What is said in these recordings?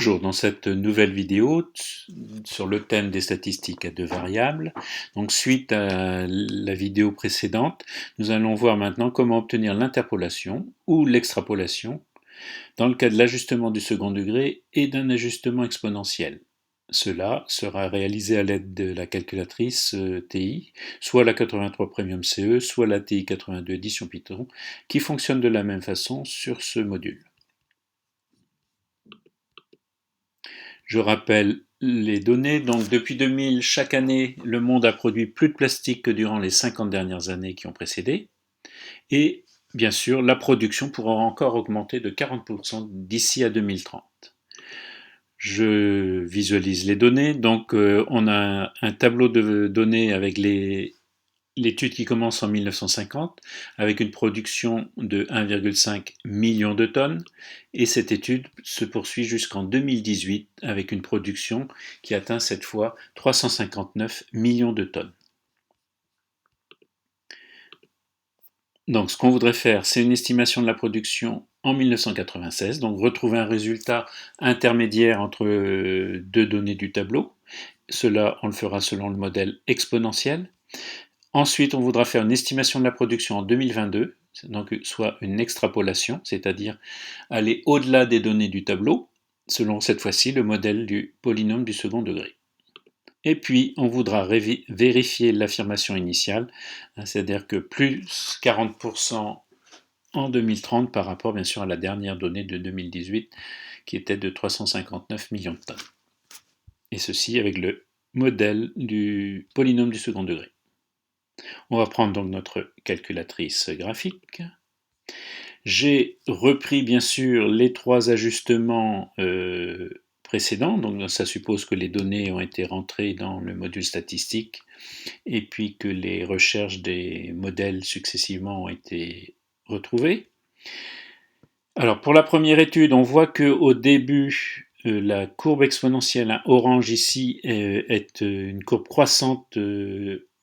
Bonjour, dans cette nouvelle vidéo sur le thème des statistiques à deux variables, donc suite à la vidéo précédente, nous allons voir maintenant comment obtenir l'interpolation ou l'extrapolation dans le cas de l'ajustement du second degré et d'un ajustement exponentiel. Cela sera réalisé à l'aide de la calculatrice TI, soit la 83 Premium CE, soit la TI 82 édition Python, qui fonctionne de la même façon sur ce module. Je rappelle les données. Donc, depuis 2000, chaque année, le monde a produit plus de plastique que durant les 50 dernières années qui ont précédé. Et bien sûr, la production pourra encore augmenter de 40% d'ici à 2030. Je visualise les données. Donc, on a un tableau de données avec l'étude qui commence en 1950 avec une production de 1,5 million de tonnes et cette étude se poursuit jusqu'en 2018 avec une production qui atteint cette fois 359 millions de tonnes. Donc ce qu'on voudrait faire, c'est une estimation de la production en 1996, donc retrouver un résultat intermédiaire entre deux données du tableau. Cela, on le fera selon le modèle exponentiel. Ensuite, on voudra faire une estimation de la production en 2022, donc soit une extrapolation, c'est-à-dire aller au-delà des données du tableau, selon cette fois-ci le modèle du polynôme du second degré. Et puis, on voudra vérifier l'affirmation initiale, c'est-à-dire que plus 40% en 2030 par rapport bien sûr à la dernière donnée de 2018 qui était de 359 millions de tonnes. Et ceci avec le modèle du polynôme du second degré. On va prendre donc notre calculatrice graphique. J'ai repris bien sûr les trois ajustements précédents, donc ça suppose que les données ont été rentrées dans le module statistique et puis que les recherches des modèles successivement ont été retrouvées. Alors pour la première étude, on voit qu'au début, la courbe exponentielle orange ici est une courbe croissante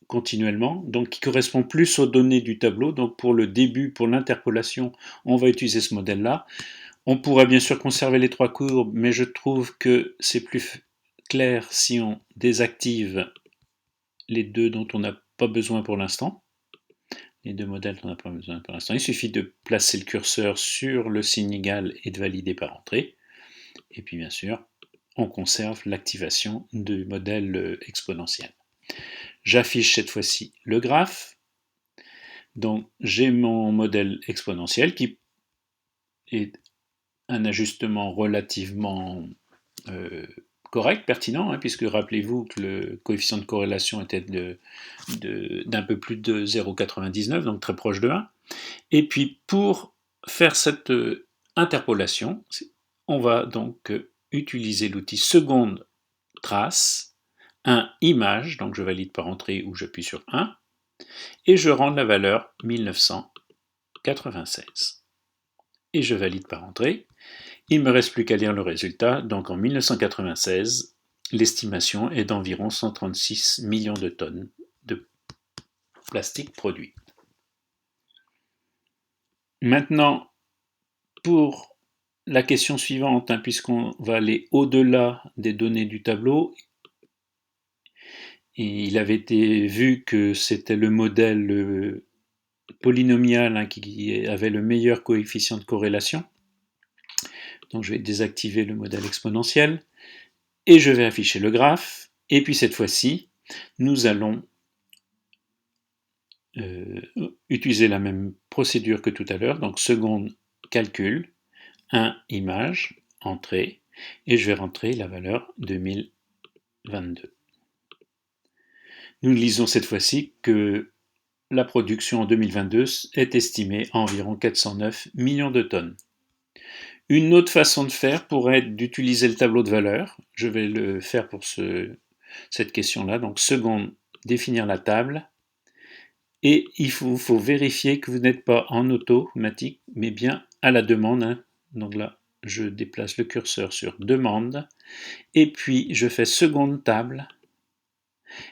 continuellement, donc qui correspond plus aux données du tableau. Donc pour le début, pour l'interpolation, on va utiliser ce modèle-là. On pourrait bien sûr conserver les trois courbes, mais je trouve que c'est plus clair si on désactive les deux dont on n'a pas besoin pour l'instant. Les deux modèles dont on n'a pas besoin pour l'instant. Il suffit de placer le curseur sur le signe égal et de valider par entrée. Et puis bien sûr, on conserve l'activation du modèle exponentiel. J'affiche cette fois-ci le graphe. Donc j'ai mon modèle exponentiel qui est un ajustement relativement correct, pertinent, puisque rappelez-vous que le coefficient de corrélation était d'un peu plus de 0,99, donc très proche de 1. Et puis pour faire cette interpolation, on va donc utiliser l'outil seconde trace, 1 image, donc je valide par entrée ou j'appuie sur 1, et je rends la valeur 1996. Et je valide par entrée. Il ne me reste plus qu'à lire le résultat, donc en 1996, l'estimation est d'environ 136 millions de tonnes de plastique produit. Maintenant, pour la question suivante, puisqu'on va aller au-delà des données du tableau, et il avait été vu que c'était le modèle polynomial qui avait le meilleur coefficient de corrélation. Donc je vais désactiver le modèle exponentiel et je vais afficher le graphe. Et puis cette fois-ci, nous allons utiliser la même procédure que tout à l'heure. Donc seconde calcul, 1 image, entrée, et je vais rentrer la valeur 2022. Nous lisons cette fois-ci que la production en 2022 est estimée à environ 409 millions de tonnes. Une autre façon de faire pourrait être d'utiliser le tableau de valeurs. Je vais le faire pour cette question-là. Donc, seconde, définir la table. Et il faut vérifier que vous n'êtes pas en automatique, mais bien à la demande. Donc là, je déplace le curseur sur demande. Et puis, je fais seconde table.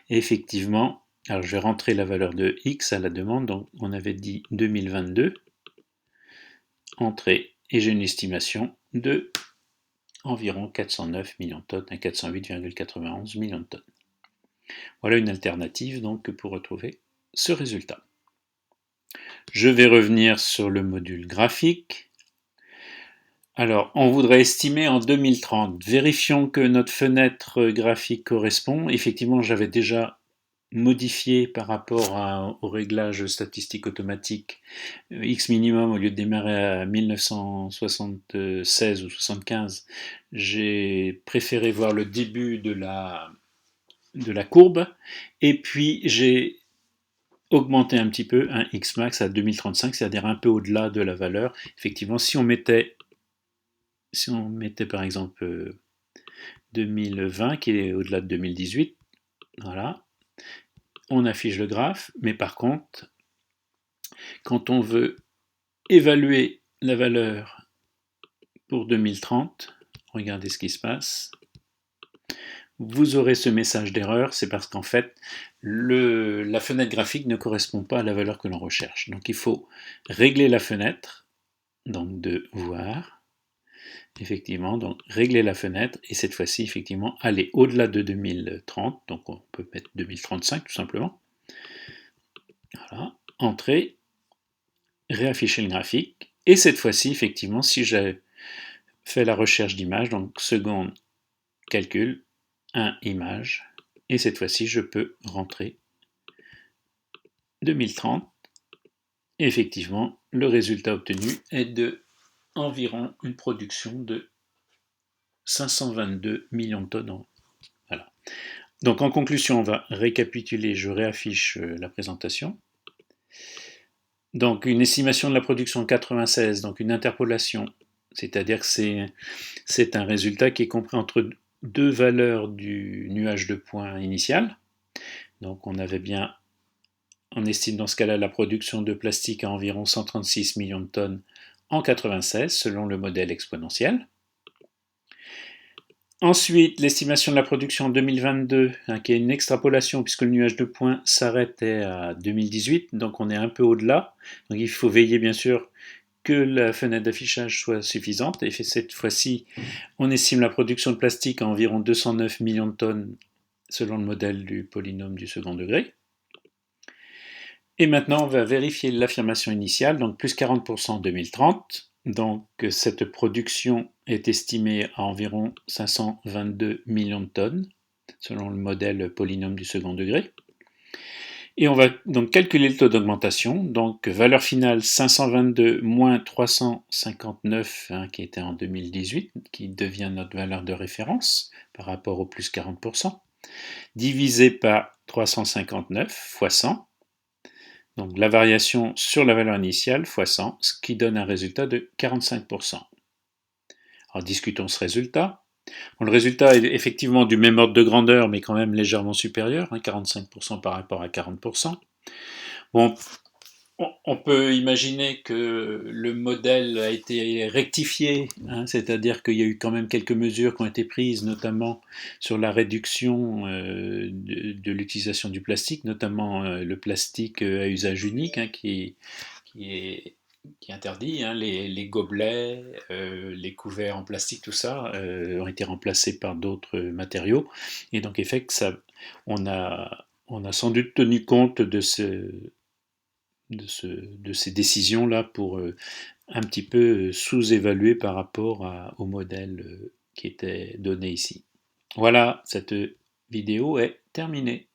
Et effectivement, alors je vais rentrer la valeur de X à la demande. Donc, on avait dit 2022. Entrée. Et j'ai une estimation de environ 409 millions de tonnes à 408,91 millions de tonnes. Voilà une alternative donc pour retrouver ce résultat. Je vais revenir sur le module graphique. Alors, on voudrait estimer en 2030. Vérifions que notre fenêtre graphique correspond. Effectivement, j'avais déjà modifié par rapport au réglage statistique automatique X minimum, au lieu de démarrer à 1976 ou 75, j'ai préféré voir le début de la courbe, et puis j'ai augmenté un petit peu un X max à 2035, c'est-à-dire un peu au-delà de la valeur. Effectivement, si on mettait par exemple 2020 qui est au-delà de 2018, voilà, on affiche le graphe, mais par contre, quand on veut évaluer la valeur pour 2030, regardez ce qui se passe. Vous aurez ce message d'erreur, c'est parce qu'en fait, la fenêtre graphique ne correspond pas à la valeur que l'on recherche. Donc il faut régler la fenêtre, donc de voir, effectivement, donc régler la fenêtre, et cette fois-ci, effectivement, aller au-delà de 2030, donc on peut mettre 2035 tout simplement. Voilà, entrer, réafficher le graphique, et cette fois-ci, effectivement, si j'ai fait la recherche d'image, donc seconde, calcul, 1 image, et cette fois-ci, je peux rentrer 2030, et effectivement, le résultat obtenu est de environ une production de 522 millions de tonnes. Voilà. Donc en conclusion, on va récapituler, je réaffiche la présentation. Donc une estimation de la production en 96, donc une interpolation, c'est-à-dire que c'est un résultat qui est compris entre deux valeurs du nuage de points initial. Donc on estime dans ce cas-là la production de plastique à environ 136 millions de tonnes en 96 selon le modèle exponentiel. Ensuite, l'estimation de la production en 2022, qui est une extrapolation puisque le nuage de points s'arrêtait à 2018, donc on est un peu au-delà. Donc il faut veiller bien sûr que la fenêtre d'affichage soit suffisante. Et cette fois-ci, on estime la production de plastique à environ 209 millions de tonnes selon le modèle du polynôme du second degré. Et maintenant, on va vérifier l'affirmation initiale, donc plus 40% en 2030. Donc cette production est estimée à environ 522 millions de tonnes, selon le modèle polynôme du second degré. Et on va donc calculer le taux d'augmentation. Donc valeur finale 522 moins 359, qui était en 2018, qui devient notre valeur de référence par rapport au plus 40%, divisé par 359 fois 100. Donc la variation sur la valeur initiale fois 100, ce qui donne un résultat de 45%. Alors discutons ce résultat. Bon, le résultat est effectivement du même ordre de grandeur, mais quand même légèrement supérieur, 45% par rapport à 40%. Bon, on peut imaginer que le modèle a été rectifié, c'est-à-dire qu'il y a eu quand même quelques mesures qui ont été prises, notamment sur la réduction de l'utilisation du plastique, notamment le plastique à usage unique, qui est interdit. Les gobelets, les couverts en plastique, tout ça, ont été remplacés par d'autres matériaux. Et donc, effectivement, on a sans doute tenu compte de ces décisions-là pour un petit peu sous-évaluer par rapport au modèle qui était donné ici. Voilà, cette vidéo est terminée.